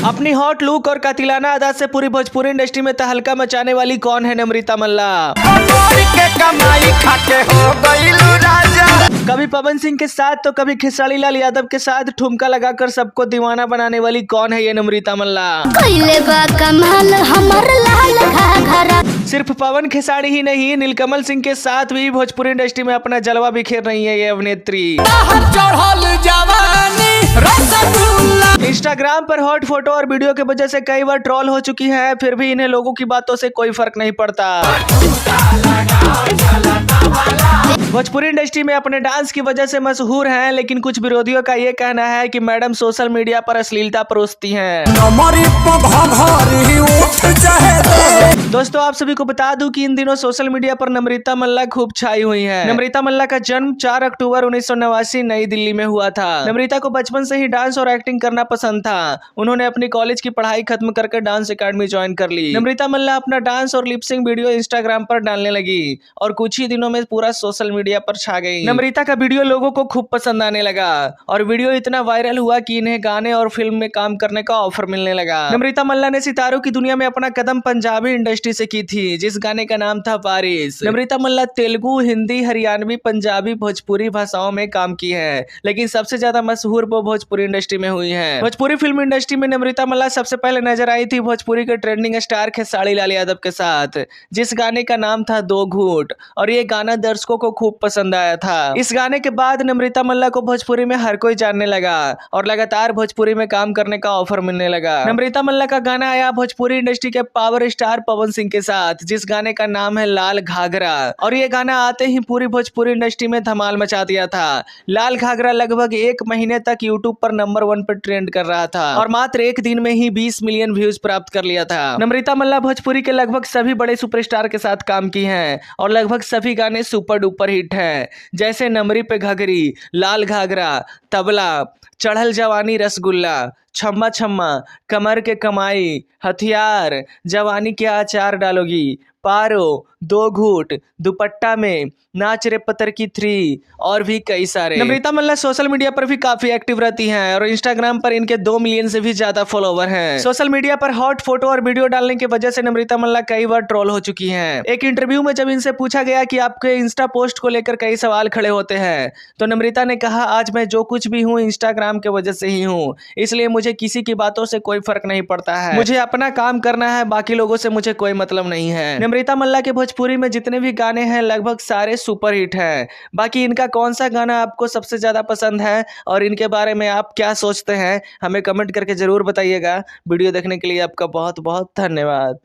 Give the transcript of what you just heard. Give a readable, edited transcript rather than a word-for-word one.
अपनी hot look और कातिलाना अदा से पूरी भोजपुरी इंडस्ट्री में तहलका मचाने वाली कौन है नम्रता मल्ला। कभी पवन सिंह के साथ तो कभी खेसारी लाल यादव के साथ ठुमका लगाकर सबको दीवाना बनाने वाली कौन है ये नम्रता मल्ला। सिर्फ पवन खेसारी ही नहीं, नीलकमल सिंह के साथ भी भोजपुरी इंडस्ट्री में अपना जलवा बिखेर रही है ये अभिनेत्री। इंस्टाग्राम पर हॉट फोटो और वीडियो की वजह से कई बार ट्रोल हो चुकी है, फिर भी इन्हें लोगों की बातों से कोई फर्क नहीं पड़ता। भोजपुरी इंडस्ट्री में अपने डांस की वजह से मशहूर हैं, लेकिन कुछ विरोधियों का ये कहना है कि मैडम सोशल मीडिया पर अश्लीलता परोसती हैं। दोस्तों आप सभी को बता दूं कि इन दिनों सोशल मीडिया पर नम्रता मल्ला खूब छाई हुई हैं। नम्रता मल्ला का जन्म 4 अक्टूबर 1989 नई दिल्ली में हुआ था। नम्रता को बचपन से ही डांस और एक्टिंग करना पसंद था। उन्होंने अपनी कॉलेज की पढ़ाई खत्म करके डांस एकेडमी ज्वाइन कर ली। नम्रता मल्ला अपना डांस और लिपसिंग वीडियो इंस्टाग्राम पर डालने लगी और कुछ ही दिनों में पूरा सोशल मीडिया पर छा गई। नम्रता का वीडियो लोगों को खूब पसंद आने लगा और वीडियो इतना वायरल हुआ कि इन्हें गाने और फिल्म में काम करने का ऑफर मिलने लगा। नम्रता मल्ला ने सितारों की दुनिया में अपना कदम पंजाबी इंडस्ट्री से की थी, जिस गाने का नाम था बारिश। नम्रता मल्ला तेलुगु, हिंदी, हरियाणवी, पंजाबी, भोजपुरी भाषाओं में काम की है, लेकिन सबसे ज्यादा मशहूर वो भोजपुरी इंडस्ट्री में हुई है। भोजपुरी फिल्म इंडस्ट्री में नम्रता मल्ला सबसे पहले नजर आई थी भोजपुरी के ट्रेंडिंग स्टार खेसारी लाल यादव के साथ, जिस गाने का नाम था दो घूंट, और ये गाना दर्शकों को खूब पसंद आया था। इस गाने के बाद नम्रता मल्ला को भोजपुरी में हर कोई जानने लगा और लगातार भोजपुरी में काम करने का ऑफर मिलने लगा। नम्रता मल्ला का गाना आया भोजपुरी इंडस्ट्री के पावर स्टार पवन सिंह के साथ, जिस गाने का नाम है लाल घाघरा, और ये गाना आते ही पूरी भोजपुरी इंडस्ट्री में धमाल मचा दिया था। लाल घाघरा लगभग 1 महीने तक यूट्यूब पर नंबर 1 पर ट्रेंड कर रहा था और मात्र 1 दिन में ही 20 मिलियन व्यूज प्राप्त कर लिया था। नम्रता मल्ला भोजपुरी के लगभग सभी बड़े सुपरस्टार के साथ काम की हैं और लगभग सभी गाने सुपर डुपर हिट हैं, जैसे नमरी पे घघरी, लाल घाघरा, तबला, चढ़ल जवानी रसगुल्ला, छम्मा छम्मा, कमर के कमाई, हथियार, जवानी के अचार डालोगी, पारो, दो घूट, दुपट्टा में, नाच रे पत्थर की 3 और भी कई सारे। नम्रता मल्ला सोशल मीडिया पर भी काफी एक्टिव रहती हैं और इंस्टाग्राम पर इनके 2 मिलियन से भी ज्यादा फॉलोवर हैं। सोशल मीडिया पर हॉट फोटो और वीडियो डालने की वजह से नम्रता मल्ला कई बार ट्रोल हो चुकी हैं। एक इंटरव्यू में जब इनसे पूछा गया कि आपके इंस्टा पोस्ट को लेकर कई सवाल खड़े होते हैं, तो नम्रता ने कहा, आज मैं जो कुछ भी हूँ इंस्टाग्राम की वजह से ही हूँ, इसलिए मुझे किसी की बातों से कोई फर्क नहीं पड़ता है। मुझे अपना काम करना है, बाकी लोगों से मुझे कोई मतलब नहीं है। नम्रता मल्ला के भोजपुरी में जितने भी गाने हैं लगभग सारे सुपर हिट हैं। बाकी इनका कौन सा गाना आपको सबसे ज्यादा पसंद है और इनके बारे में आप क्या सोचते हैं, हमें कमेंट करके जरूर बताइएगा। वीडियो देखने के लिए आपका बहुत बहुत धन्यवाद।